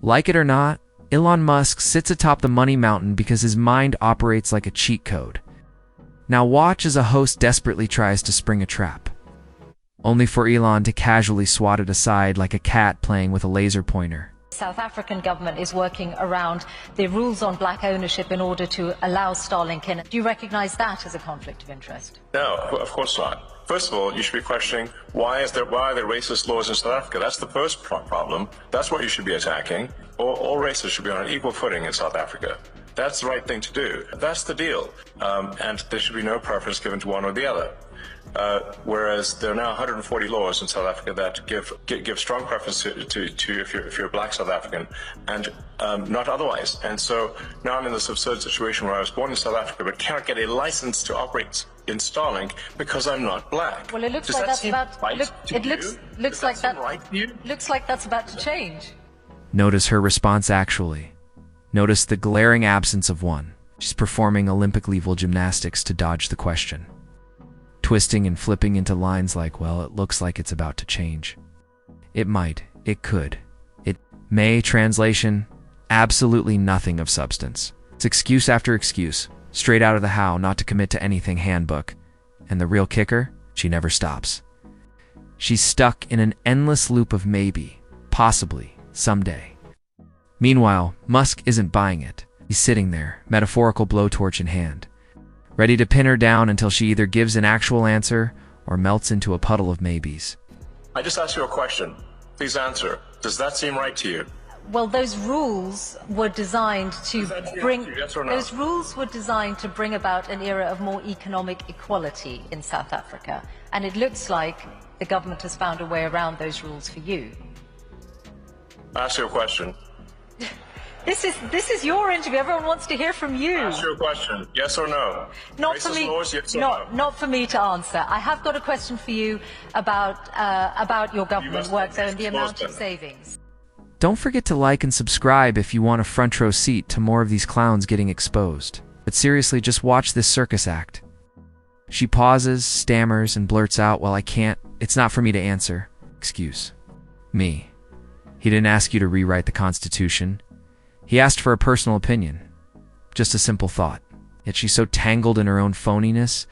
Like it or not, Elon Musk sits atop the money mountain because his mind operates like a cheat code. Now watch as a host desperately tries to spring a trap, only for Elon to casually swat it aside like a cat playing with a laser pointer. The South African government is working around the rules on black ownership in order to allow Starlink in. Do you recognize that as a conflict of interest? No, of course not. First of all, you should be questioning why are there racist laws in South Africa? That's the first problem. That's what you should be attacking. All races should be on an equal footing in South Africa. That's the right thing to do. That's the deal. And there should be no preference given to one or the other. Whereas there are now 140 laws in South Africa that give strong preference to if you're a black South African, and not otherwise. And so now I'm in this absurd situation where I was born in South Africa but cannot get a license to operate in Starlink because I'm not black. Well, it looks Does like that that's about. Right It looks like that. Right to you? Looks like that's about to change. Notice her response actually. Notice the glaring absence of one. She's performing Olympic-level gymnastics to dodge the question, twisting and flipping into lines like, well, it looks like it's about to change. It might. It could. It may. Translation, absolutely nothing of substance. It's excuse after excuse, straight out of the how not to commit to anything handbook. And the real kicker, she never stops. She's stuck in an endless loop of maybe, possibly, someday. Meanwhile, Musk isn't buying it. He's sitting there, metaphorical blowtorch in hand, ready to pin her down until she either gives an actual answer or melts into a puddle of maybes. I just asked you a question. Please answer. Does that seem right to you? Well, those rules were designed to bring. Yes or no? Those rules were designed to bring about an era of more economic equality in South Africa, and it looks like the government has found a way around those rules for you. I asked you a question. This is your interview. Everyone wants to hear from you. I asked you a question. Yes or no? Not Racist for me. laws, yes or no? Not for me to answer. I have got a question for you about your government work though and the amount of savings. Don't forget to like and subscribe if you want a front row seat to more of these clowns getting exposed. But seriously, just watch this circus act. She pauses, stammers, and blurts out, well, I can't. It's not for me to answer. Excuse me. He didn't ask you to rewrite the Constitution. He asked for a personal opinion. Just a simple thought. Yet she's so tangled in her own phoniness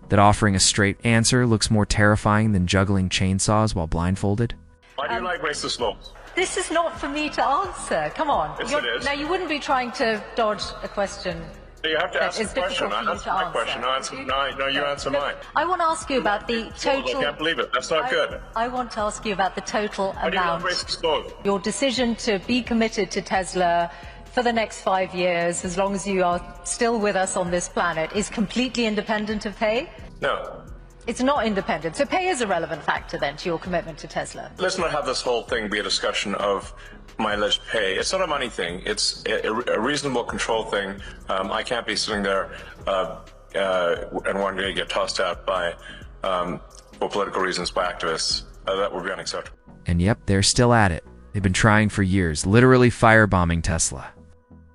that offering a straight answer looks more terrifying than juggling chainsaws while blindfolded. Why do you like racist laws? This is not for me to answer. Come on. Yes, it is. Now, you wouldn't be trying to dodge a question. You have to ask It's a question. difficult for I you answer to my answer. question. No, you answer mine. I want to ask you about the total. I can't believe it. That's not good. I want to ask you about the total Why do you love amount. racist laws? Your decision to be committed to Tesla for the next 5 years, as long as you are still with us on this planet, is completely independent of pay? No. It's not independent. So pay is a relevant factor then to your commitment to Tesla. Let's not have this whole thing be a discussion of my alleged pay. It's not a money thing. It's a reasonable control thing. I can't be sitting there and wanting to get tossed out by, for political reasons, by activists. That would be unacceptable. And yep, they're still at it. They've been trying for years, literally firebombing Tesla.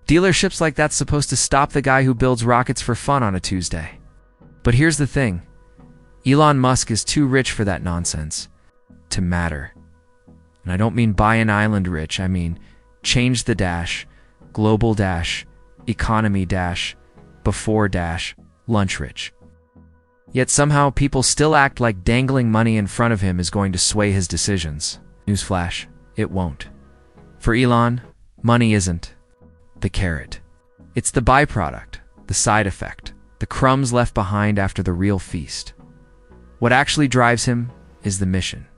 Dealerships like that's supposed to stop the guy who builds rockets for fun on a Tuesday. But here's the thing. Elon Musk is too rich for that nonsense to matter. And I don't mean buy an island rich, I mean change the dash, global dash, economy dash, before dash, lunch rich. Yet somehow people still act like dangling money in front of him is going to sway his decisions. Newsflash, it won't. For Elon, money isn't the carrot. It's the byproduct, the side effect, the crumbs left behind after the real feast. What actually drives him is the mission.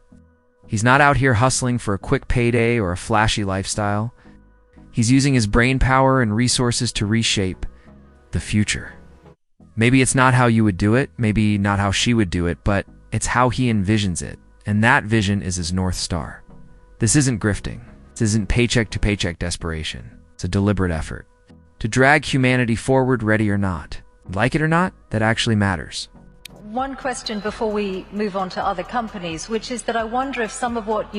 He's not out here hustling for a quick payday or a flashy lifestyle. He's using his brain power and resources to reshape the future. Maybe it's not how you would do it, maybe not how she would do it, but it's how he envisions it, and that vision is his North Star. This isn't grifting. This isn't paycheck-to-paycheck desperation. It's a deliberate effort to drag humanity forward, ready or not. Like it or not, that actually matters. One question before we move on to other companies, which is that I wonder if some of what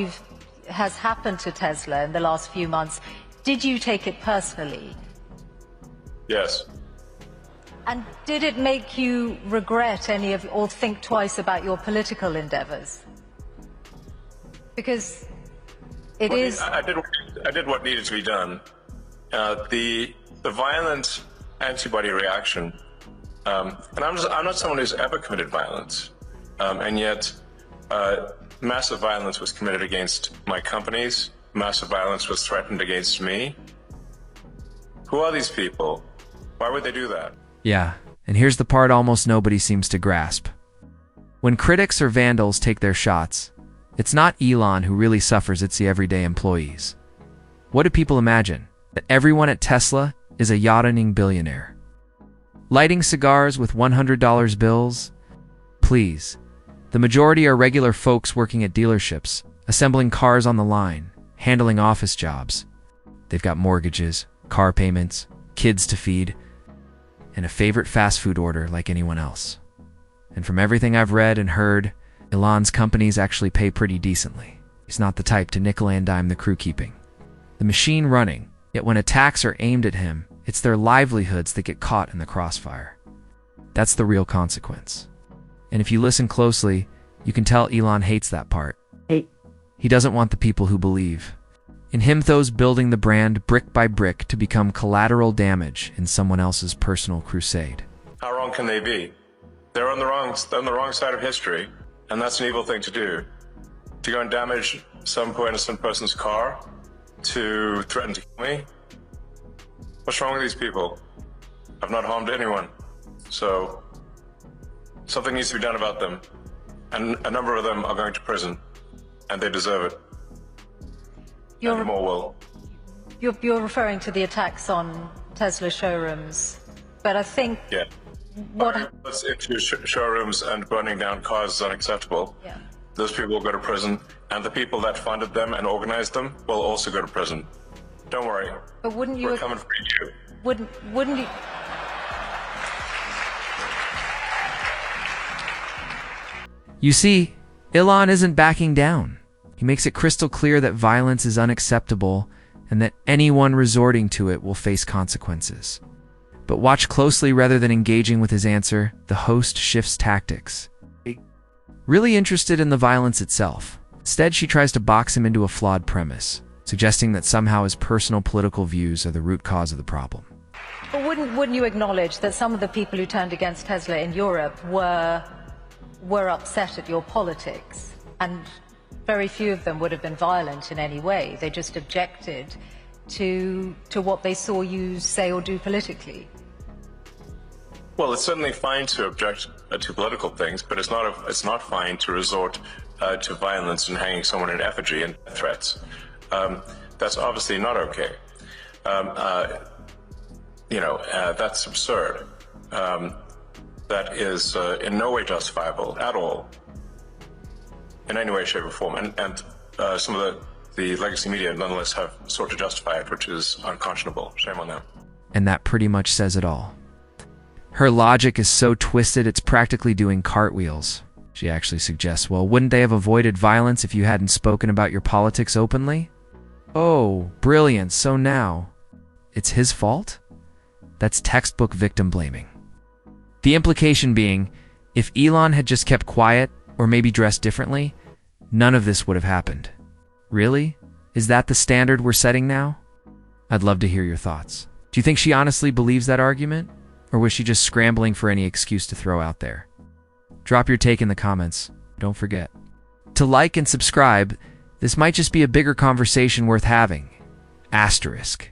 has happened to Tesla in the last few months, did you take it personally? Yes. And did it make you regret any of, or think twice about your political endeavors? Because It is. I did what needed to be done. The violent antibody reaction, and I'm not someone who's ever committed violence, and yet massive violence was committed against my companies. Massive violence was threatened against me. Who are these people? Why would they do that? Yeah, and here's the part almost nobody seems to grasp. When critics or vandals take their shots, it's not Elon who really suffers, it's the everyday employees. What do people imagine? That everyone at Tesla is a yacht-owning billionaire? Lighting cigars with $100 bills? Please. The majority are regular folks working at dealerships, assembling cars on the line, handling office jobs. They've got mortgages, car payments, kids to feed, and a favorite fast food order like anyone else. And from everything I've read and heard, Elon's companies actually pay pretty decently. He's not the type to nickel and dime the crew keeping. The machine running, yet when attacks are aimed at him, it's their livelihoods that get caught in the crossfire. That's the real consequence. And if you listen closely, you can tell Elon hates that part. He doesn't want the people who believe in him those building the brand brick by brick to become collateral damage in someone else's personal crusade. How wrong can they be? They're on the wrong side of history, and that's an evil thing to do. To go and damage some poor innocent person's car, to threaten to kill me. What's wrong with these people? I've not harmed anyone, so something needs to be done about them. And a number of them are going to prison, and they deserve it. And more will. You're referring to the attacks on Tesla showrooms, but I think into showrooms and burning down cars is unacceptable. Yeah. Those people will go to prison, and the people that funded them and organized them will also go to prison. Don't worry. But wouldn't you? We're coming for you. Wouldn't you? You see, Elon isn't backing down. He makes it crystal clear that violence is unacceptable and that anyone resorting to it will face consequences. But watch closely. Rather than engaging with his answer, the host shifts tactics. Really interested in the violence itself. Instead, she tries to box him into a flawed premise, suggesting that somehow his personal political views are the root cause of the problem. But wouldn't you acknowledge that some of the people who turned against Tesla in Europe were upset at your politics, and very few of them would have been violent in any way? They just objected to what they saw you say or do politically. Well, it's certainly fine to object to political things, but it's not fine to resort to violence and hanging someone in effigy and threats. That's obviously not okay. That's absurd. That is in no way justifiable at all, in any way, shape, or form. And some of the legacy media nonetheless have sought to justify it, which is unconscionable. Shame on them. And that pretty much says it all. Her logic is so twisted it's practically doing cartwheels. She actually suggests, well, wouldn't they have avoided violence if you hadn't spoken about your politics openly? Oh, brilliant. So now, it's his fault? That's textbook victim blaming. The implication being, if Elon had just kept quiet, or maybe dressed differently, none of this would have happened. Really? Is that the standard we're setting now? I'd love to hear your thoughts. Do you think she honestly believes that argument? Or was she just scrambling for any excuse to throw out there? Drop your take in the comments. Don't forget to like and subscribe. This might just be a bigger conversation worth having. Asterisk.